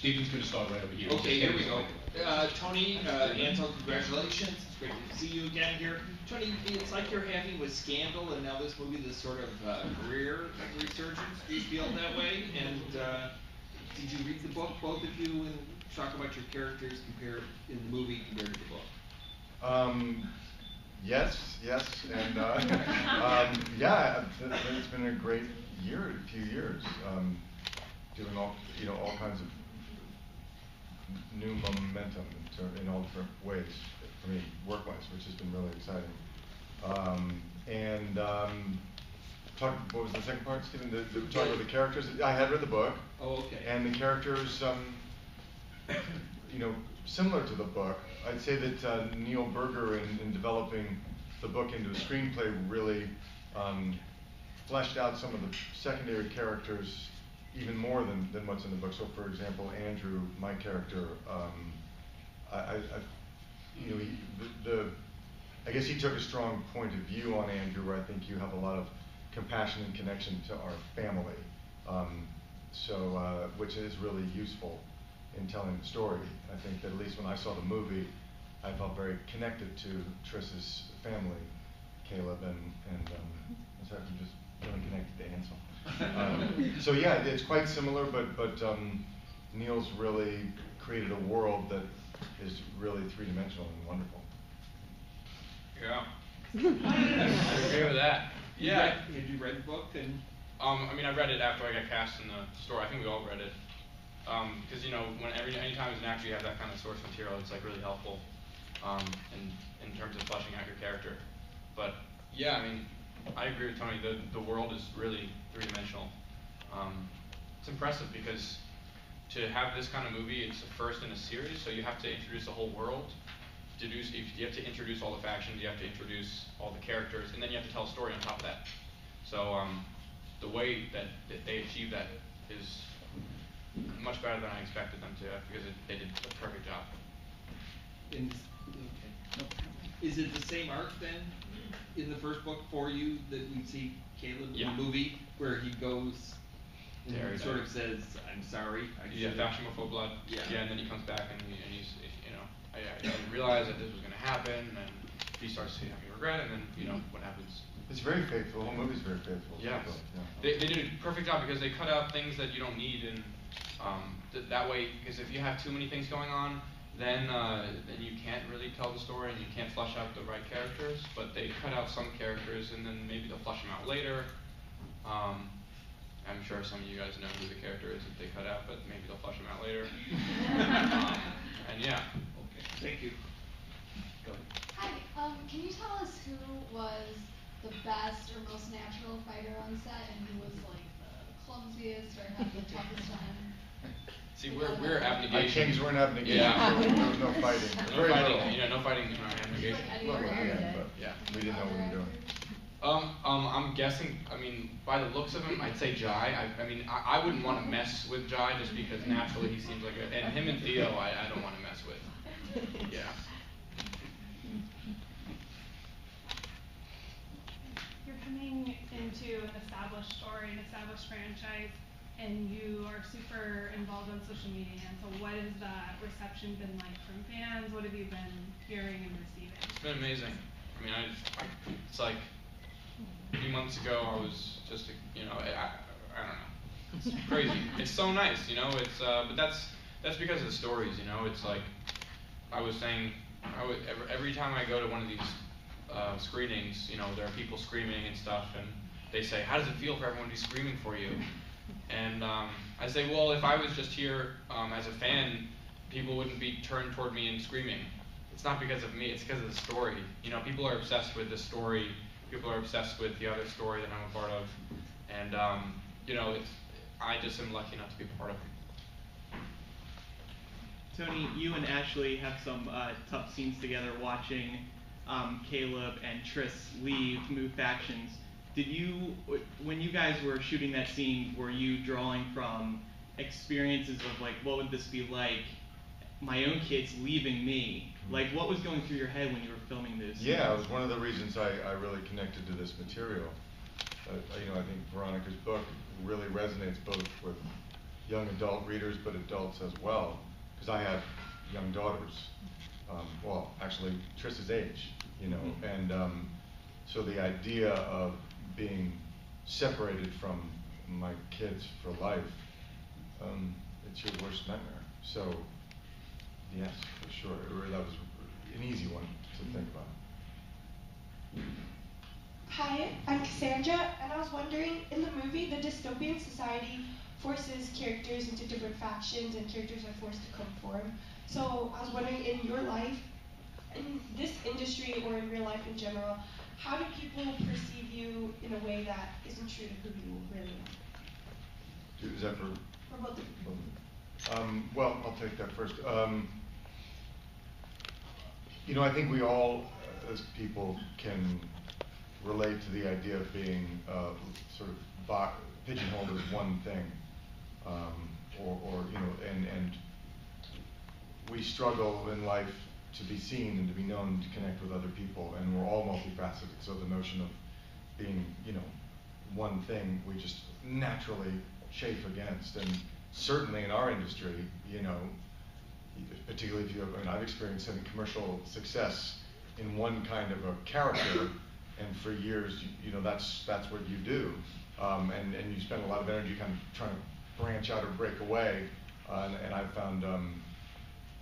Steven's going to start right over here. Okay, here we go. Tony, Ansel, congratulations. It's great to see you again here. Tony, it's like you're having with Scandal and now this movie, this sort of career resurgence. Do you feel that way? And did you read the book, both of you, and talk about your characters compared in the movie compared to the book? Yes, and yeah, it's been a great few years, doing all kinds of new momentum in all different ways for me, work-wise, which has been really exciting. What was the second part, Stephen? Talk about the characters. I had read the book. Oh, okay. And the characters, similar to the book. I'd say that Neil Berger, in developing the book into a screenplay, really fleshed out some of the secondary characters even more than what's in the book. So, for example, Andrew, my character, I guess he took a strong point of view on Andrew, where I think you have a lot of compassion and connection to our family, which is really useful in telling the story. I think that at least when I saw the movie, I felt very connected to Triss's family, Caleb, and aside from just feeling connected to Ansel. So yeah, it's quite similar, but Neil's really created a world that is really three-dimensional and wonderful. Yeah. I agree with that. Yeah. Had you read the book? And I mean, I read it after I got cast in the story. I think we all read it. Because anytime as an actor you have that kind of source material, it's like really helpful in terms of fleshing out your character. But yeah, I mean, I agree with Tony. The world is really three-dimensional. It's impressive because to have this kind of movie, it's the first in a series, so you have to introduce the whole world. You have to introduce all the factions, you have to introduce all the characters, and then you have to tell a story on top of that. So the way that they achieve that is much better than I expected them to, because they did a perfect job. Is it the same arc then in the first book for you that we see Caleb in the movie, where he goes and sort of says, "I'm sorry"? Faction before blood. Yeah, and then he comes back and he's I didn't realize that this was going to happen, and he starts having regret, and then what happens. It's very faithful. The whole movie's very faithful. Yeah. They did a perfect job because they cut out things that you don't need, and that way, because if you have too many things going on, then you can't really tell the story and you can't flesh out the right characters. But they cut out some characters, and then maybe they'll flesh them out later. I'm sure some of you guys know who the character is that they cut out, but maybe they'll flesh them out later. And yeah. Thank you. Go ahead. Hi, can you tell us who was the best or most natural fighter on set, and who was like the clumsiest or had the toughest time? See, we're abnegation. Kings were in abnegation. Yeah. So there was no fighting. No fighting. No fighting in our abnegation. Yeah. We didn't know what we were doing. I'm guessing. I mean, by the looks of him, I'd say Jai. I wouldn't want to mess with Jai just because naturally he seems like and him and Theo, I don't want to mess with. Yeah. You're coming into an established story, an established franchise, and you are super involved on social media. And so what has that reception been like from fans? What have you been hearing and receiving? It's been amazing. I mean, it's like a few months ago I was just, I don't know. It's crazy. It's so nice, It's but that's because of the stories, It's like I was saying, every time I go to one of these screenings, there are people screaming and stuff, and they say, "How does it feel for everyone to be screaming for you?" And I say, well, if I was just here as a fan, people wouldn't be turned toward me and screaming. It's not because of me, it's because of the story. People are obsessed with this story. People are obsessed with the other story that I'm a part of. And, I just am lucky enough to be a part of it. Tony, you and Ashley have some tough scenes together watching Caleb and Triss move factions. When you guys were shooting that scene, were you drawing from experiences of like, what would this be like, my own kids leaving me? Like, what was going through your head when you were filming this? Yeah, it was one of the reasons I really connected to this material. I think Veronica's book really resonates both with young adult readers, but adults as well, because I have young daughters. Well, actually, Triss's age, you know, and so the idea of being separated from my kids for life, it's your worst nightmare. So, yes, for sure, that was an easy one to think about. Hi, I'm Cassandra, and I was wondering, in the movie, the dystopian society forces characters into different factions, and characters are forced to conform. So I was wondering, in your life, in this industry or in real life in general, how do people perceive you in a way that isn't true to who you really are? Is that for both of you? Well, I'll take that first. You know, I think we all, as people, can relate to the idea of being sort of pigeonholed as one thing, or you know, and we struggle in life to be seen and to be known, to connect with other people, and we're all multifaceted. So the notion of being, you know, one thing, we just naturally chafe against. And certainly in our industry, you know, particularly if you have, I mean, I've experienced any commercial success in one kind of a character, and for years, you know, that's what you do, and you spend a lot of energy kind of trying to branch out or break away, and I've found,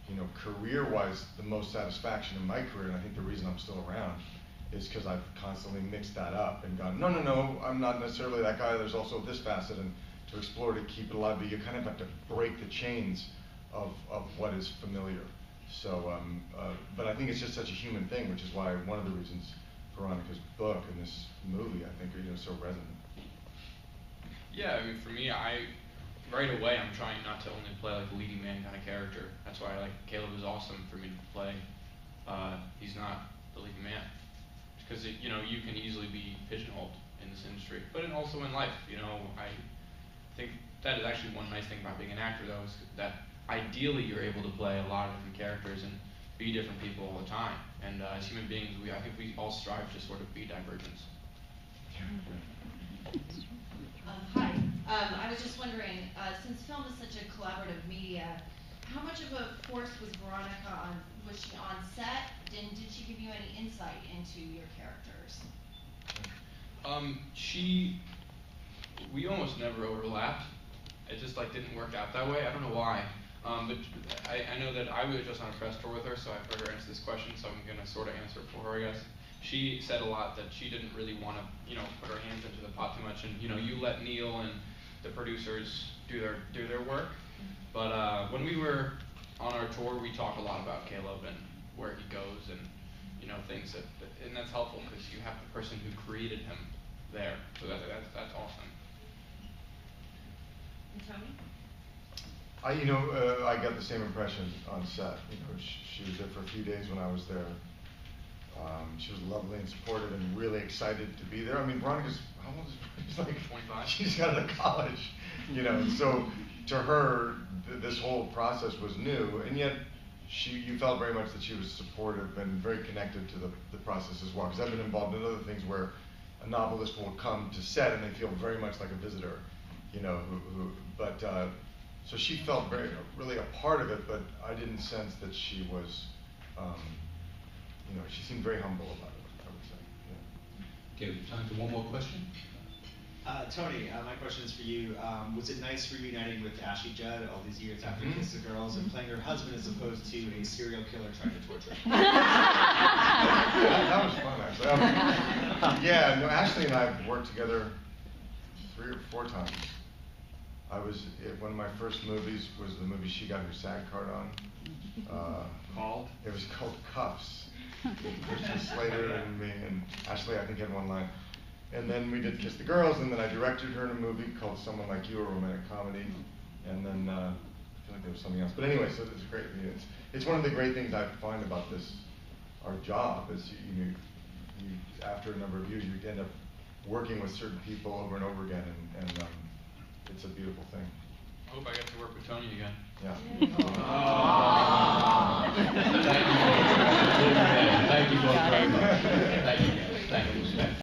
you know, career-wise, the most satisfaction in my career, and I think the reason I'm still around, is because I've constantly mixed that up and gone, no, I'm not necessarily that guy, there's also this facet, and to explore, to keep it alive, but you kind of have to break the chains of what is familiar. So, but I think it's just such a human thing, which is why one of the reasons Veronica's book and this movie, I think, are, you know, so resonant. Yeah, I mean, for me, right away, I'm trying not to only play like a leading man kind of character. That's why Caleb is awesome for me to play. He's not the leading man, because you know, you can easily be pigeonholed in this industry, but also in life. You know, I think that is actually one nice thing about being an actor, though, is that ideally you're able to play a lot of different characters and be different people all the time. And as human beings, I think we all strive to sort of be divergents. Hi. I was just wondering, since film is such a collaborative media, how much of a force was Veronica on? Was she on set? Did she give you any insight into your characters? We almost never overlapped. It just didn't work out that way. I don't know why. But I know that I was just on a press tour with her, so I've heard her answer this question, so I'm gonna sort of answer it for her, I guess. She said a lot that she didn't really want to, you know, put her hands into the pot too much, and you know, you let Neil and the producers do their work. But when we were on our tour, we talked a lot about Caleb and where he goes, and you know, things and that's helpful because you have the person who created him there. So that's awesome. And Tony? I got the same impression on set. You know, she was there for a few days when I was there. She was lovely and supportive and really excited to be there. I mean, Veronica's, how old is she? She's 25. She's got out of college, you know. So to her, this whole process was new, and yet you felt very much that she was supportive and very connected to the process as well. Because I've been involved in other things where a novelist will come to set and they feel very much like a visitor, you know. So she felt really a part of it, but I didn't sense that she was, you know, she seemed very humble about it, I would say. Yeah. Okay, we have time for one more question. Tony, my question is for you. Was it nice reuniting with Ashley Judd all these years after Kiss the Girls and playing her husband as opposed to a serial killer trying to torture her? That was fun, actually. Yeah, no, Ashley and I have worked together 3 or 4 times. One of my first movies was the movie she got her SAG card on. Called? It was called Cuffs. Christian Slater and me, and Ashley, I think, had one line. And then we did Kiss the Girls, and then I directed her in a movie called Someone Like You, a romantic comedy. And then I feel like there was something else. But anyway, so it's great. It's one of the great things I find about our job, is you after a number of years, you end up working with certain people over and over again, and it's a beautiful thing. I hope I get to work with Tony again. Yeah. Thank you both very much. Thank you. Thank you.